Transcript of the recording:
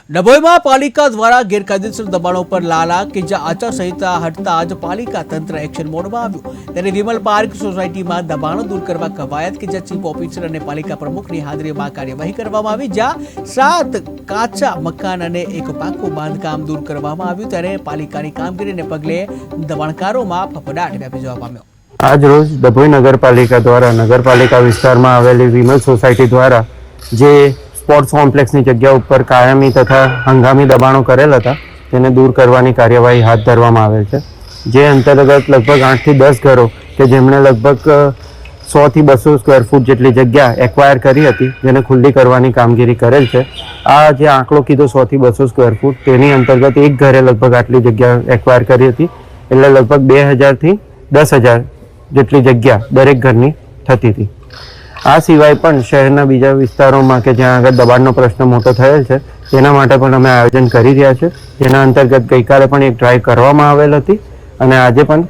ડભોઈમાં પાલિકા દ્વારા ગેરકાયદેસર દબાણો પર લાલા કે જ્યાં આચારસંહિતા હટતા જ પાલિકા તંત્ર એક્શન મોડમાં આવ્યું ત્યારે વિમલ પાર્ક સોસાયટીમાં દબાણો દૂર કરવા કવાયત કે જ્યાં ચીફ ઓફિસર અને પાલિકા પ્રમુખની હાજરીમાં કાર્યવાહી કરવામાં આવી જ્યાં 7 કાચા મકાન અને એક પાકું બાંધકામ દૂર કરવામાં આવ્યું ત્યારે પાલિકાની કામગીરીને પગલે દબાણકારોમાં ફફડાટ વ્યાપી જવા પામ્યો। આજ રોજ ડભોઈ નગરપાલિકા દ્વારા નગરપાલિકા વિસ્તારમાં આવેલી વિમલ સોસાયટી દ્વારા જે સ્પોર્ટ્સ કોમ્પ્લેક્સની જગ્યા ઉપર કાયમી તથા હંગામી દબાણો કરેલ હતા તેને દૂર કરવાની કાર્યવાહી હાથ ધરવામાં આવેલ છે, જે અંતર્ગત લગભગ 8 થી 10 ઘરો કે જેમણે લગભગ 100 થી 200 સ્ક્વેર ફૂટ જેટલી જગ્યા એક્વાયર કરી હતી જેને ખુલ્લી કરવાની કામગીરી કરેલ છે। આ જે આંકડો કીધો 100 થી 200 સ્ક્વેર ફૂટ તેની અંતર્ગત એક ઘરે લગભગ આટલી જગ્યા એક્વાયર કરી હતી એટલે લગભગ 2000 થી 10000 જેટલી જગ્યા દરેક ઘરની થતી હતી। આ સિવાય પણ શહેરના બીજા વિસ્તારોમાં કે જ્યાં આગળ દબાણનો પ્રશ્ન મોટો થયેલ છે તેના માટે પણ અમે આયોજન કરી રહ્યા છે, જેના અંતર્ગત ગઈકાલે પણ એક ડ્રાઈવ કરવામાં આવેલ હતી અને આજે પણ